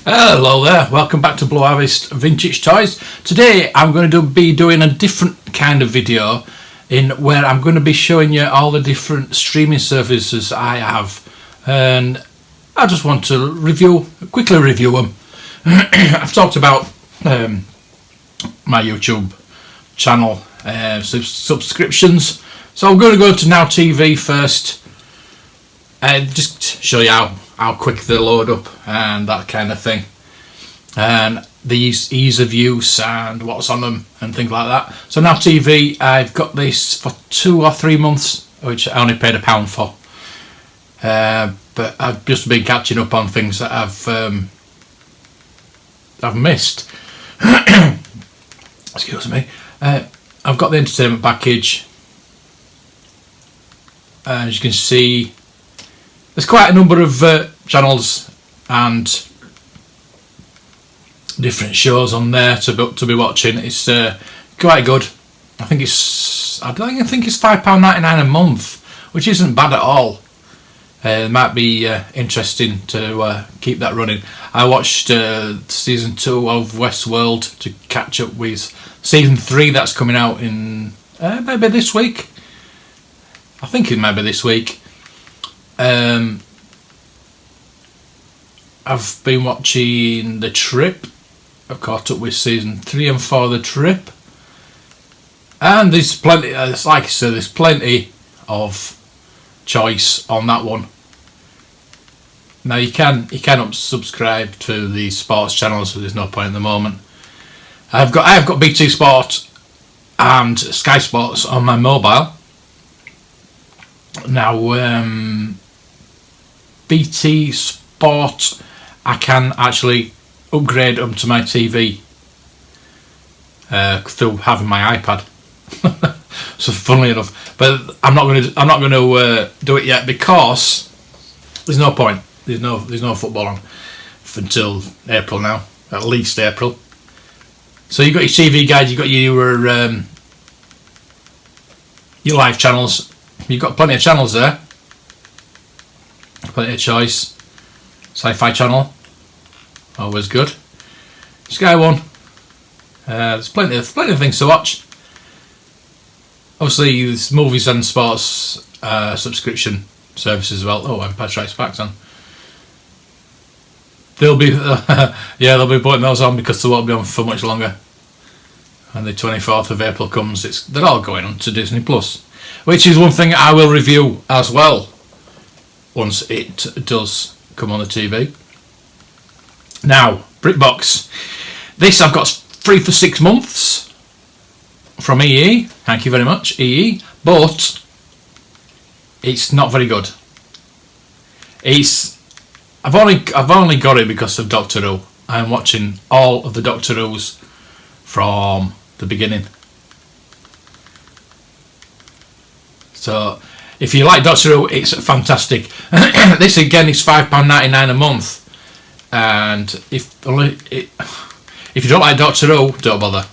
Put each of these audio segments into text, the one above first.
Hello there, welcome back to Blue Harvest Vintage Toys. Today I'm going to be doing a different kind of video in where I'm going to be showing you all the different streaming services I have, and I just want to quickly review them. I've talked about my YouTube channel subscriptions, so I'm going to go to Now TV first and just show you how quick they load up and that kind of thing, and the ease of use and what's on them and things like that. So Now TV, I've got this for 2 or 3 months, which I only paid £1 for, but I've just been catching up on things that I've missed. Excuse me. I've got the entertainment package. As you can see, there's quite a number of channels and different shows on there to be watching. It's quite good. I think it's £5.99 a month, which isn't bad at all. It might be interesting to keep that running. I watched season 2 of Westworld to catch up with season 3 that's coming out in maybe this week. I think it might be this week. I've been watching The Trip. I've caught up with season 3 and 4 of The Trip, and there's plenty. Like I said, there's plenty of choice on that one. Now you can subscribe to the sports channels, so there's no point at the moment. I have got BT Sport and Sky Sports on my mobile. Now BT Sport, I can actually upgrade them to my TV through having my iPad. So funnily enough, but I'm not going to do it yet because there's no point. There's no football on until April now, at least April. So you've got your TV guide, you've got your live channels. You've got plenty of channels there. Plenty of choice. Sci-Fi Channel, always good. Sky One. There's plenty of things to watch. Obviously, there's movies and sports subscription services as well. Oh, Empire Strikes Back's on. They'll be they'll be putting those on because they won't be on for much longer. And the 24th of April comes, they're all going on to Disney Plus, which is one thing I will review as well once it does come on the TV. Now, BritBox. This I've got free for 6 months from EE. Thank you very much, EE. But it's not very good. I've only got it because of Doctor Who. I'm watching all of the Doctor Who's from the beginning. So if you like Doctor Who, it's fantastic. This again is £5.99 a month, and if you don't like Doctor Who, don't bother.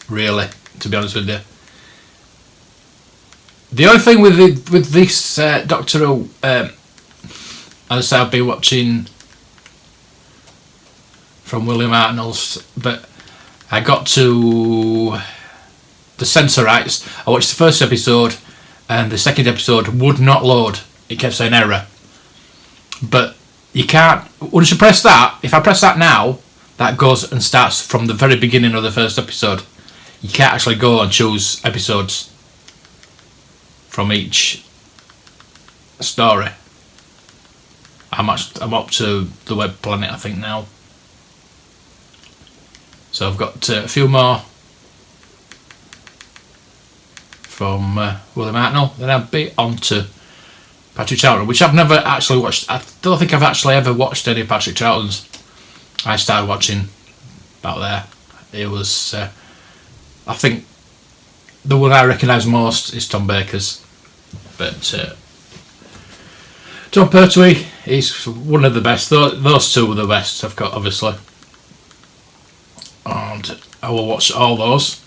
Really, to be honest with you. The only thing with this Doctor Who, as I say, I've been watching from William Hartnell's, but I got to the censor rights. I watched the first episode, and the second episode would not load. It kept saying error. But you can't, once you press that, if I press that now, that goes and starts from the very beginning of the first episode. You can't actually go and choose episodes from each story. I'm up to the Web Planet, I think, now. So I've got a few more from William Hartnell. Then I'll be on to Patrick Troughton, which I've never actually watched. I don't think I've actually ever watched any Patrick Troughton's. I started watching about there. It was, I think, the one I recognise most is Tom Baker's. But Tom Pertwee is one of the best. Those two are the best I've got, obviously. And I will watch all those.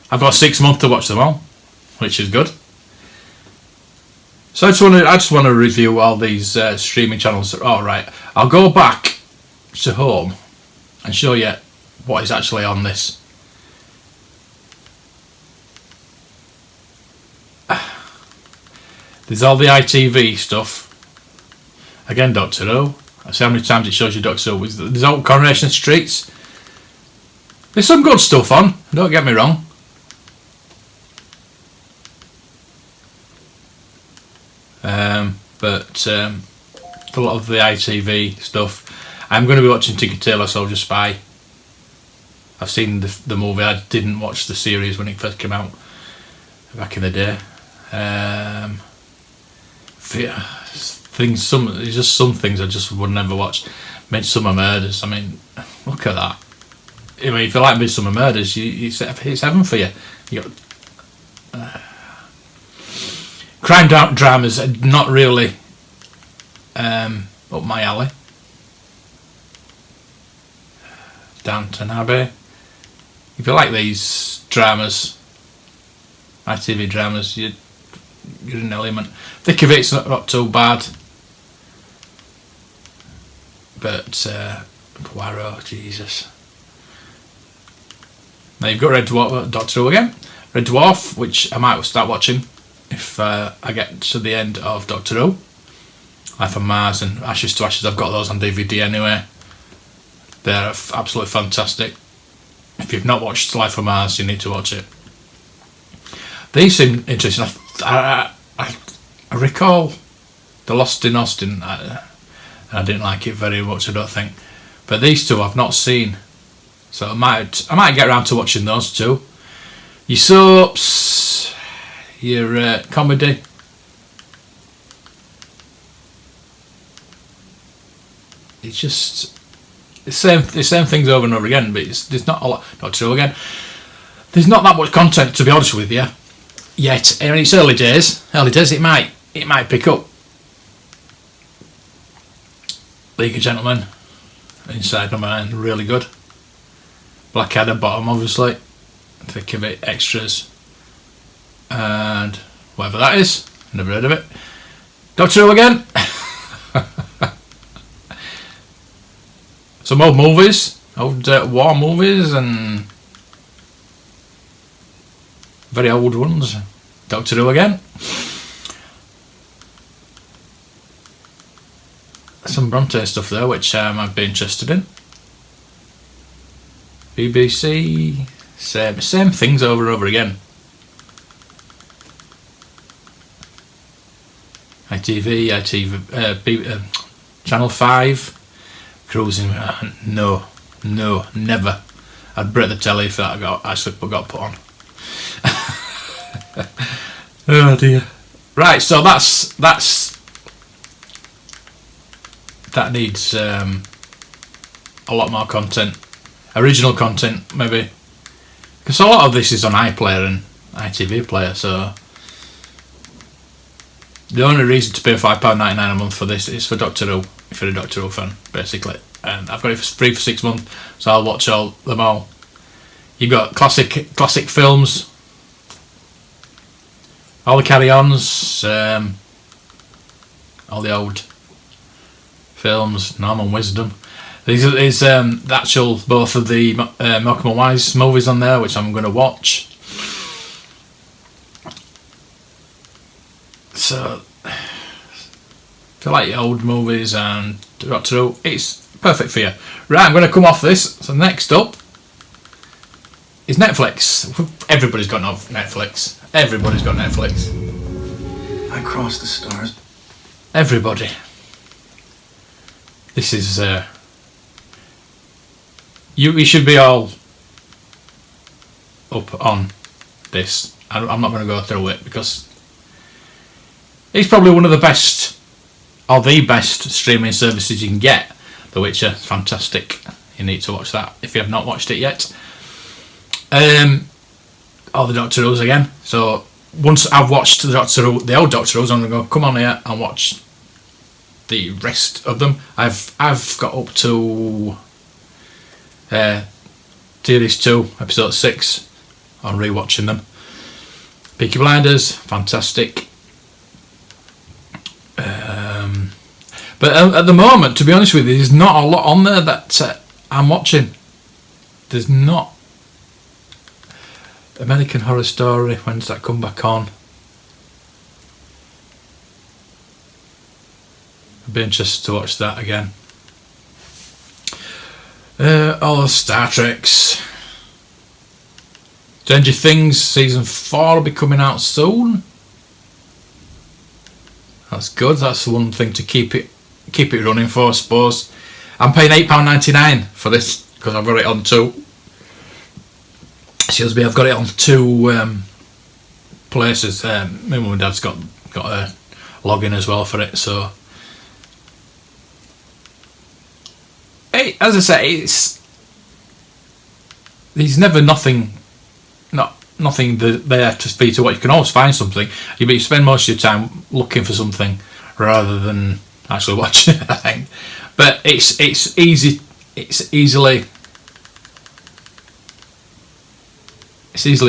I've got 6 months to watch them all, which is good. So I just want to review all these streaming channels. All right, I'll go back to home and show you what is actually on this. There's all the ITV stuff. Again, Doctor Who. I see how many times it shows you Doctor Who. There's all Coronation Streets. There's some good stuff on, don't get me wrong. But a lot of the ITV stuff. I'm going to be watching Tinker Tailor Soldier Spy. I've seen the movie. I didn't watch the series when it first came out back in the day. There's just some things I just would never watch. Midsummer Murders. I mean, look at that. I mean, if you like Midsummer Murders, it's heaven for you. You got crime dramas are not really up my alley. Downton Abbey. If you like these dramas, ITV dramas, you're in element. Thick of It's not too bad. But Poirot, Jesus. Now you've got Red Dwarf, Doctor Who again. Red Dwarf, which I might start watching if I get to the end of Doctor Who. Life on Mars and Ashes to Ashes, I've got those on DVD anyway. They're absolutely fantastic. If you've not watched Life on Mars, you need to watch it. These seem interesting. I recall The Lost in Austin. I didn't like it very much, I don't think. But these two I've not seen, so I might get around to watching those two. Your soaps, your comedy. It's just the same things over and over again. But there's not a lot. Doctor Who again. There's not that much content, to be honest with you. Yet, I mean, it's early days. It might pick up. League of Gentlemen, Inside Number 9, really good. Blackadder, bottom, obviously. Thick of It, extras. And whatever that is, never heard of it. Doctor Who again. Some old movies, old war movies, and very old ones. Doctor Who again. Some Bronte stuff there, which I'd be interested in. BBC, same things over and over again. ITV, Channel 5, cruising. No, never. I'd break the telly if that got put on. Oh dear. Right, so that needs a lot more content, original content maybe, because a lot of this is on iPlayer and ITV Player. So the only reason to pay £5.99 a month for this is for Doctor Who, if you're a Doctor Who fan, basically. And I've got it for free for 6 months, so I'll watch them all. You've got classic films, all the carry-ons, all the old films, Norman Wisdom. There's the actual, both of the Malcolm and Wise movies on there, which I'm going to watch. So, if you like your old movies and Doctor Who, it's perfect for you. Right, I'm going to come off this. So next up is Netflix. Everybody's got Netflix. Everybody's got Netflix. I crossed the stars. Everybody. This is you should be all up on this. I'm not going to go through it because it's probably one of the best, or the best, streaming services you can get. The Witcher, fantastic. You need to watch that if you have not watched it yet. All the Doctor Who's again. So once I've watched the old Doctor Who's, I'm going to go come on here and watch the rest of them. I've got up to Series 2, Episode 6 on rewatching them. Peaky Blinders, fantastic. But at the moment, to be honest with you, there's not a lot on there that I'm watching. There's not. American Horror Story, when's that come back on? I'd be interested to watch that again. All the Star Treks. Stranger Things season 4 will be coming out soon. That's good. That's one thing to keep it running for, I suppose. I'm paying £8.99 for this because I've got it on two. Excuse me, I've got it on two places. My mum and dad's got a login as well for it. So, as I say, there's never nothing there to speak to what. You can always find something. You spend most of your time looking for something rather than actually watching it, I think. But it's easily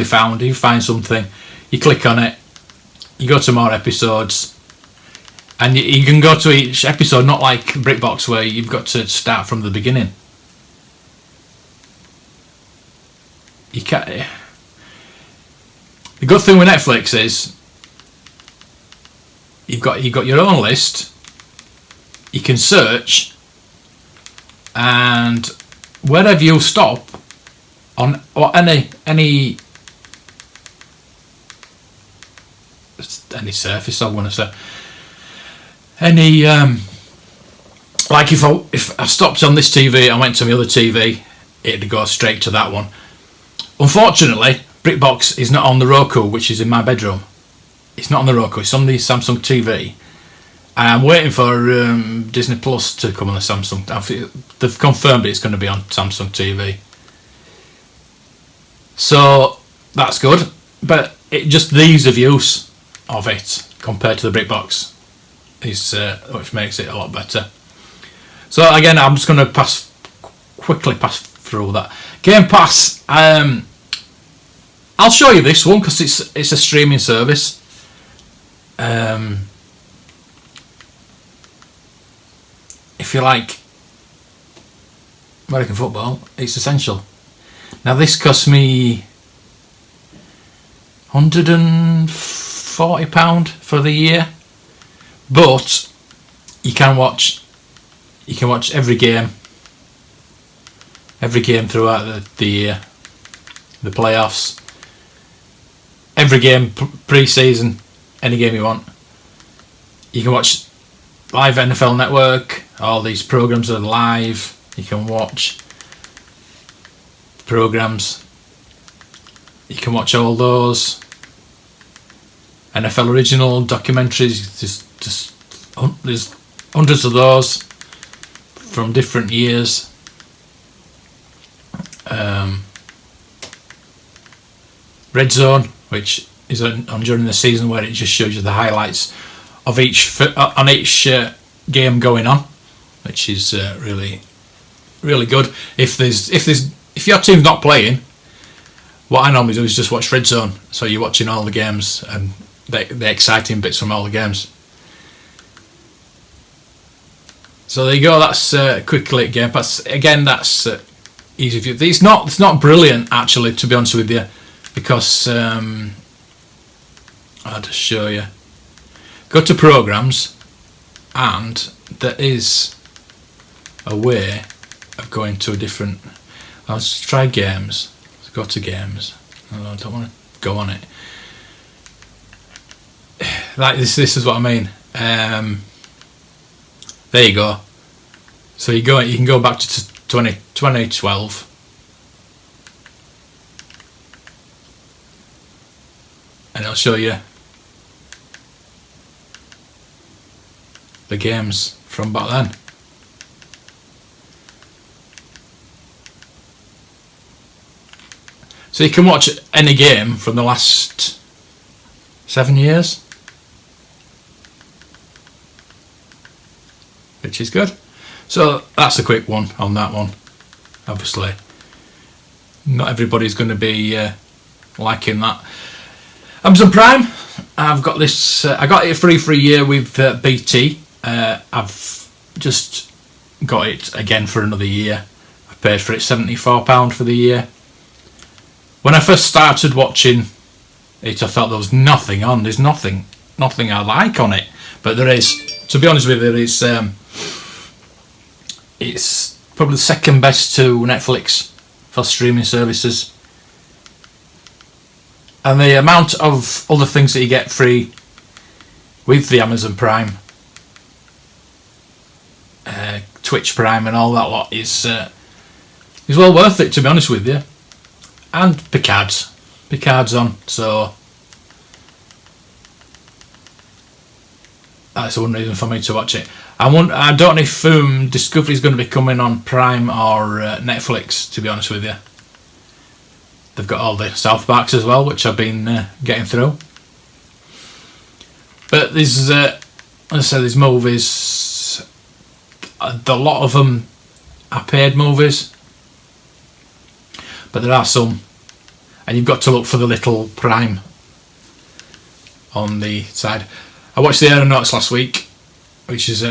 found. You find something, you click on it, you go to more episodes, and you can go to each episode, not like BritBox where you've got to start from the beginning. You can't. The good thing with Netflix is you've got your own list. You can search, and wherever you stop on or any surface, I want to say any like if I stopped on this TV and went to my other TV, it'd go straight to that one. Unfortunately, BritBox is not on the Roku, which is in my bedroom. It's not on the Roku. It's on the Samsung TV. And I'm waiting for Disney Plus to come on the Samsung. They've confirmed it's going to be on Samsung TV. So that's good. But just the ease of use of it compared to the BritBox is which makes it a lot better. So again, I'm just going to quickly pass through that. Game Pass. I'll show you this one because it's a streaming service. If you like American football, it's essential. Now this cost me £140 for the year, but you can watch every game throughout the year, the playoffs. Every game pre-season, any game you want. You can watch live NFL Network. All these programs are live. You can watch programs. You can watch all those. NFL original documentaries. There's hundreds of those from different years. Red Zone, which is on during the season, where it just shows you the highlights of each game going on, which is really good. If your team's not playing, what I normally do is just watch Red Zone, so you're watching all the games and the exciting bits from all the games. So there you go. That's quickly at Game Pass. Again, that's easy for you. It's not brilliant actually, to be honest with you, because I'll just show you. Go to programs, and there is a way of going to a different. Let's try games. Let's go to games. I don't want to go on it. Like this is what I mean. There you go. So you can go back to 2012. And it'll show you the games from back then. So you can watch any game from the last 7 years, which is good. So that's a quick one on that one. Obviously, not everybody's going to be liking that. Amazon Prime, I've got this. I got it free for a year with BT. I've just got it again for another year. I paid for it £74 for the year. When I first started watching it, I thought there was nothing on. There's nothing I like on it. But there is. To be honest with you, it's probably the second best to Netflix for streaming services. And the amount of other things that you get free with the Amazon Prime, Twitch Prime and all that lot is well worth it, to be honest with you. And Picard's on, so that's one reason for me to watch it. I don't know if Discovery is going to be coming on Prime or Netflix, to be honest with you. They've got all the South Parks as well, which I've been getting through. But there's, as I said, these movies, a lot of them are paid movies, but there are some, and you've got to look for the little Prime on the side. I watched The Aeronauts last week, which is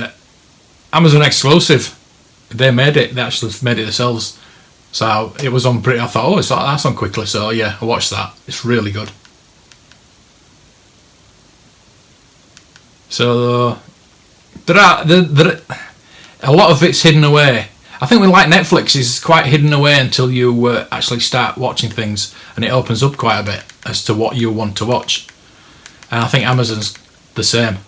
Amazon exclusive. They made it. They actually made it themselves. So it was on pretty. I thought, oh, that's on quickly. So yeah, I watched that. It's really good. So there are a lot of it's hidden away. I think with like Netflix is quite hidden away until you actually start watching things, and it opens up quite a bit as to what you want to watch. And I think Amazon's the same.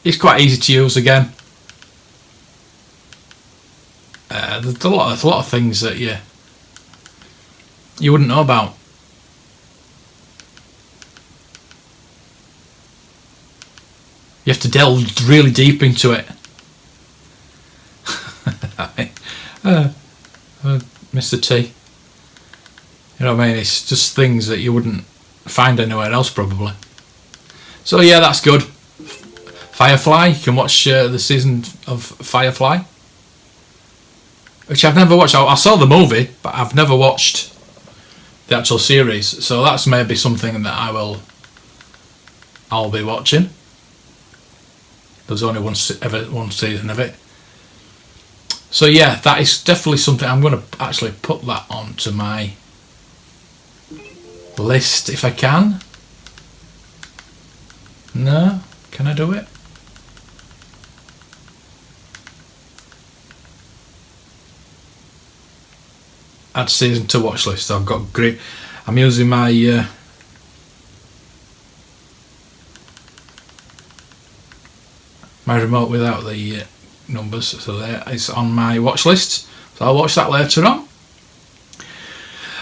It's quite easy to use again. There's a lot of things that you wouldn't know about. You have to delve really deep into it. Mr. T. You know what I mean? It's just things that you wouldn't find anywhere else probably. So yeah, that's good. Firefly, you can watch the season of Firefly, which I've never watched. I saw the movie, but I've never watched the actual series. So that's maybe something that I'll be watching. There's only one season of it. So yeah, that is definitely something I'm going to actually put that onto my list if I can. No? Can I do it? Add season to watch list. I've got great. I'm using my my remote without the numbers, so there it's on my watch list. So I'll watch that later on.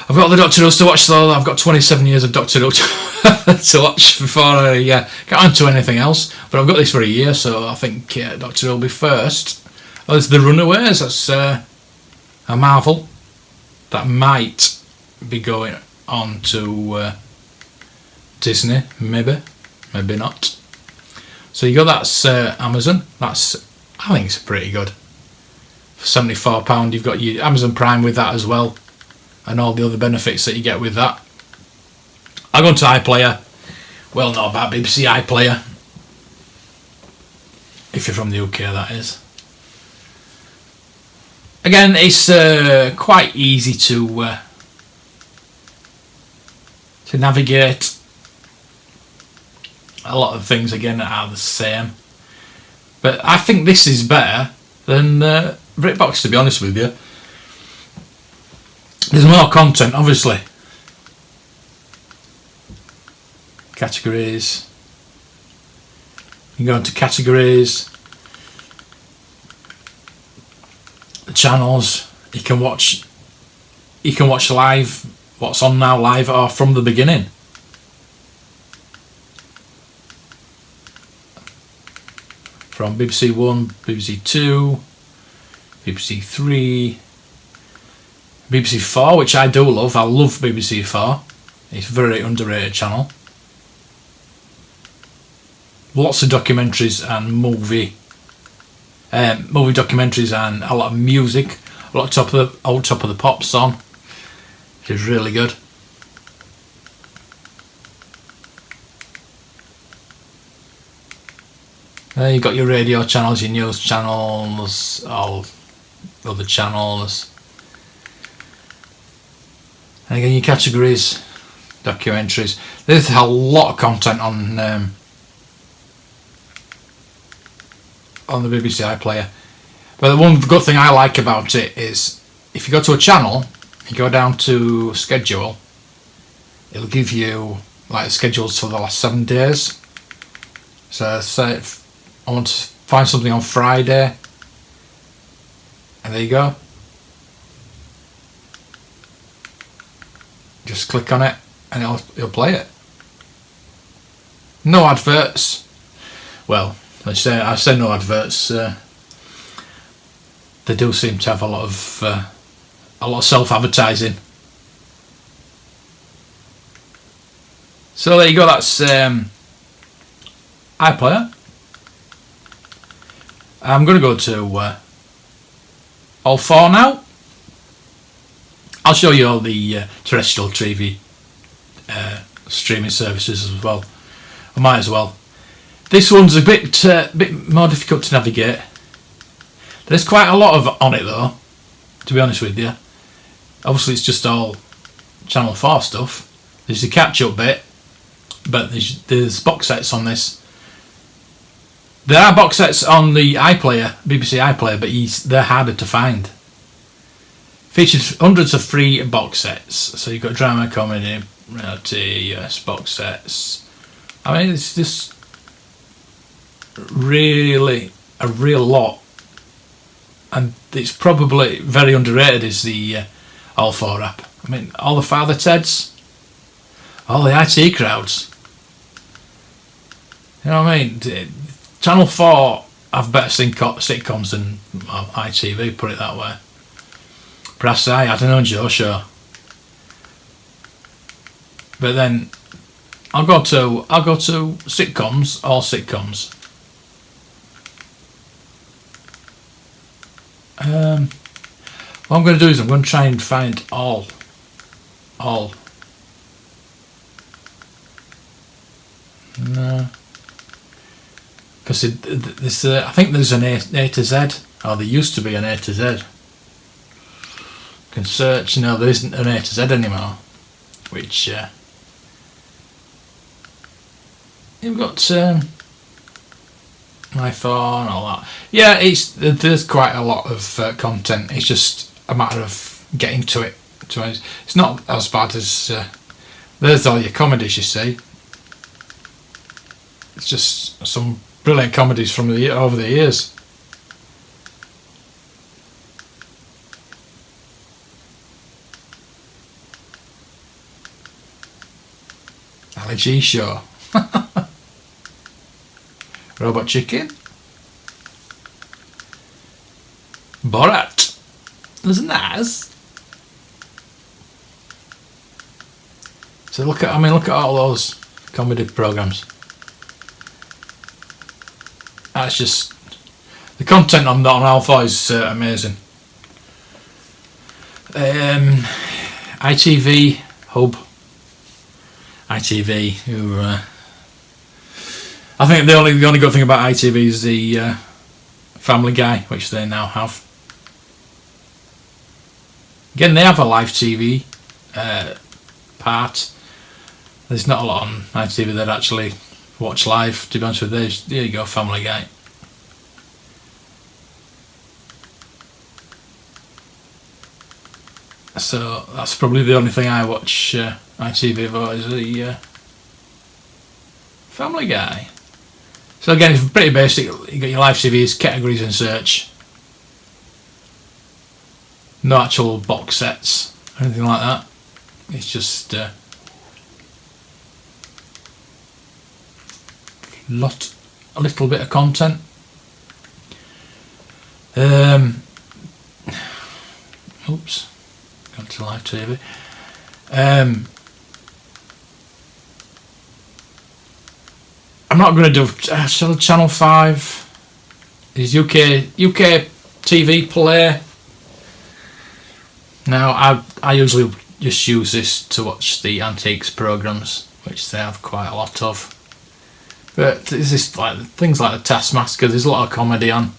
I've got the Doctor Who to watch though. I've got 27 years of Doctor Who to watch before I get onto anything else. But I've got this for a year, so I think Doctor Who will be first. Oh, there's The Runaways. That's a Marvel that might be going on to Disney, maybe not. So you got that's Amazon. I think it's pretty good. For £74, you've got your Amazon Prime with that as well, and all the other benefits that you get with that. I go into iPlayer. Well, not about BBC iPlayer. If you're from the UK, that is. Again, it's quite easy to navigate. A lot of things again are the same, but I think this is better than BritBox, to be honest with you. There's more content, obviously. Categories. You go into categories. The channels. You can watch live. What's on now live or from the beginning. From BBC One, BBC Two, BBC Three, BBC Four, which I do love. I love BBC Four. It's a very underrated channel. Lots of documentaries and movie documentaries and a lot of music. A lot of Top of the Pops on, which is really good. You've got your radio channels, your news channels, all other channels. And again, your categories, documentaries. There's a lot of content on the BBC iPlayer. But the one good thing I like about it is if you go to a channel, you go down to schedule, it'll give you like schedules for the last 7 days. So say if I want to find something on Friday, and there you go. Just click on it and it'll play it. No adverts. Well, I say no adverts. They do seem to have a lot of self-advertising. So there you go. That's iPlayer. I'm going to go to all 4 now. I'll show you all the terrestrial TV streaming services as well. I might as well. This one's a bit more difficult to navigate. There's quite a lot of on it though, to be honest with you. Obviously it's just all Channel 4 stuff. There's the catch-up bit, but there's box sets on this. There are box sets on the iPlayer, BBC iPlayer, but they're harder to find. Featured hundreds of free box sets. So you've got drama, comedy, reality, US box sets. I mean, it's just really a real lot. And it's probably very underrated is the All 4 app. I mean, all the Father Teds, all the IT crowds. You know what I mean? Channel 4 have better sitcoms than ITV, put it that way. Perhaps I had an own Joe show. But then I'll go to sitcoms, all sitcoms. What I'm going to do is I'm going to try and find all. No. Because I think there's an A to Z, or there used to be an A to Z. You can search, there isn't an A to Z anymore. Which, you've got my phone, all that. Yeah, there's quite a lot of content. It's just a matter of getting to it. It's not as bad as there's all your comedies, you see. It's just some brilliant comedies from over the years. Ali G Show. Robot Chicken. Borat. That's nice. So look at all those comedy programs. That's just the content on Alpha is amazing. ITV Hub. ITV, who I think the only good thing about ITV is the Family Guy, which they now have. Again, they have a live TV part. There's not a lot on ITV that actually watch live, to be honest with you. There you go, Family Guy. So that's probably the only thing I watch ITV for is the Family Guy. So again, it's pretty basic. You got your live TVs, categories and search. No actual box sets or anything like that. It's just a little bit of content. Oops, gone to live TV. I'm not going to do Channel 5. Is UK TV Play. Now I usually just use this to watch the antiques programs, which they have quite a lot of. But there's this like things like the Taskmaster. There's a lot of comedy on.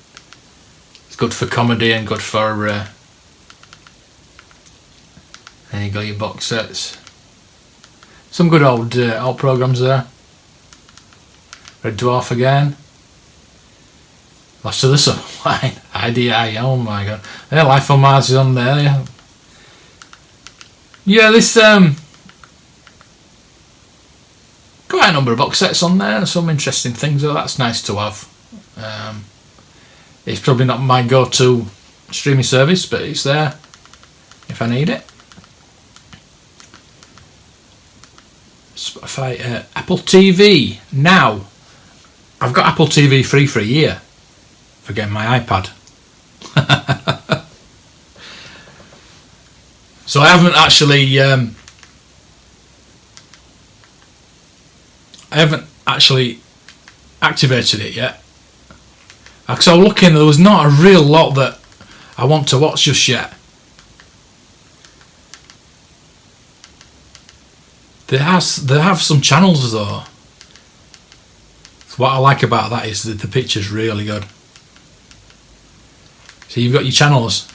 It's good for comedy and good for. There you go, your box sets. Some good old programs there. Red Dwarf again. Last of the Sunline. IDI. Oh my god. Yeah, Life on Mars is on there. Yeah. Yeah, this quite a number of box sets on there and some interesting things. So that's nice to have. It's probably not my go-to streaming service, but it's there if I need it. Spotify, Apple TV. Now, I've got Apple TV free for a year for getting my iPad. So I haven't actually activated it yet. Because I was looking, there was not a real lot that I want to watch just yet. They have some channels though. So what I like about that is that the picture's really good. So you've got your channels.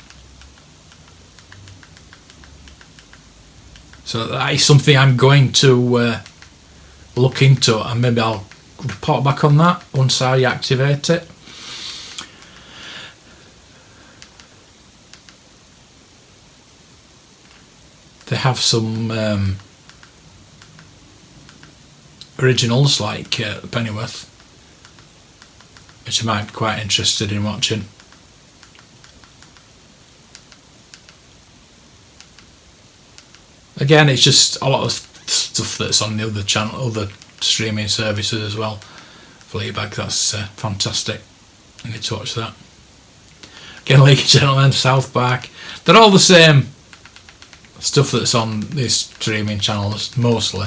So that is something I'm going to look into, and maybe I'll report back on that once I activate it. They have some originals like Pennyworth, which I might be quite interested in watching. Again, it's just a lot of stuff that's on the other channel, other streaming services as well. Fleabag, that's fantastic. I need to watch that. Again, League of Gentlemen, South Park, they're all the same stuff that's on these streaming channels mostly.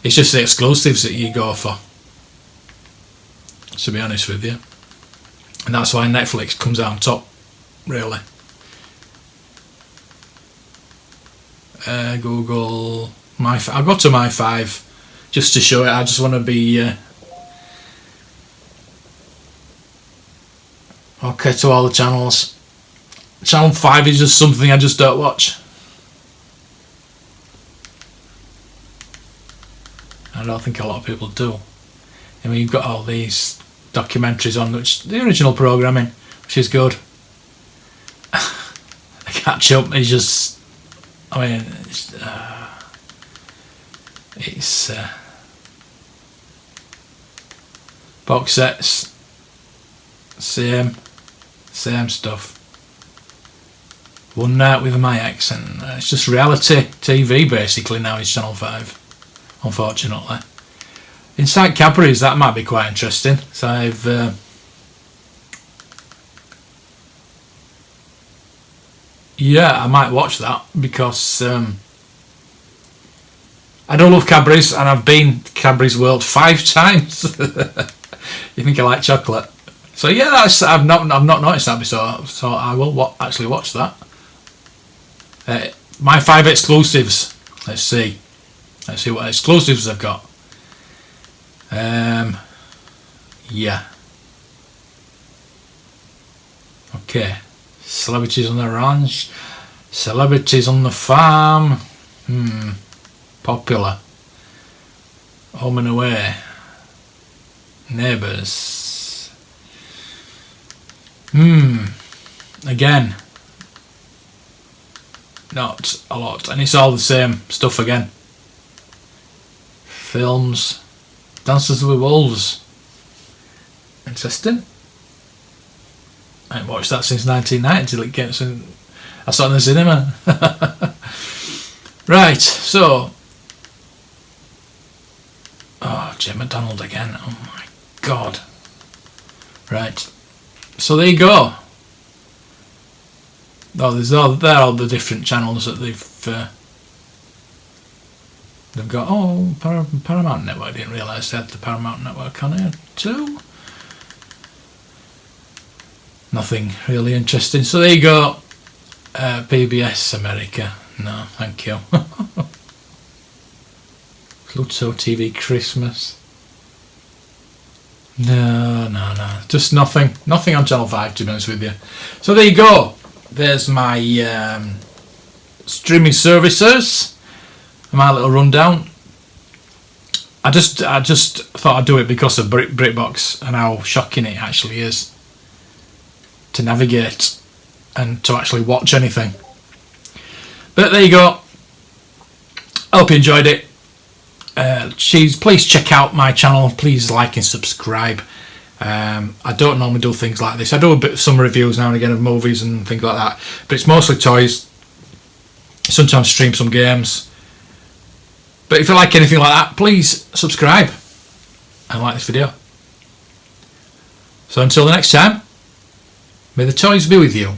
It's just the exclusives that you go for, to be honest with you, and that's why Netflix comes out on top, really. Google I'll go to My 5 just to show it. I just want to be okay to all the channels. Channel 5 is just something I just don't watch. I don't think a lot of people do. I mean, you've got all these documentaries on, which the original programming, which is good. The catch up is just, I mean, it's box sets, same stuff. One Night with My Ex, and it's just reality TV basically now. Is Channel 5, unfortunately. Inside Cadbury's, that might be quite interesting. So I've yeah, I might watch that because I don't love Cadbury's, and I've been to Cadbury's World 5 times. You think I like chocolate? So yeah, that's I've not noticed that before. So I will actually watch that. My 5 exclusives. Let's see what exclusives they've got. Yeah. Okay. Celebrities on the Ranch. Celebrities on the Farm. Popular. Home and Away. Neighbours. Again. Not a lot. And it's all the same stuff again. Films. Dances with Wolves. Interesting. I haven't watched that since 1990 until it gets in. I saw it in the cinema. Right, so. Oh, Jim McDonald again. Oh my god. Right. So there you go. Oh, they're all the different channels that they've got. Oh, Paramount Network. I didn't realise they had the Paramount Network on here too. Nothing really interesting. So there you go. PBS America. No, thank you. Pluto TV Christmas. No. Just nothing on Channel 5, to be honest with you. So there you go. There's my streaming services. My little rundown. I just thought I'd do it because of BritBox and how shocking it actually is to navigate and to actually watch anything. But there you go. Hope you enjoyed it. Please check out my channel. Please like and subscribe. I don't normally do things like this. I do some reviews now and again of movies and things like that, but it's mostly toys. Sometimes stream some games. But if you like anything like that, please subscribe and like this video. So until the next time, may the toys be with you.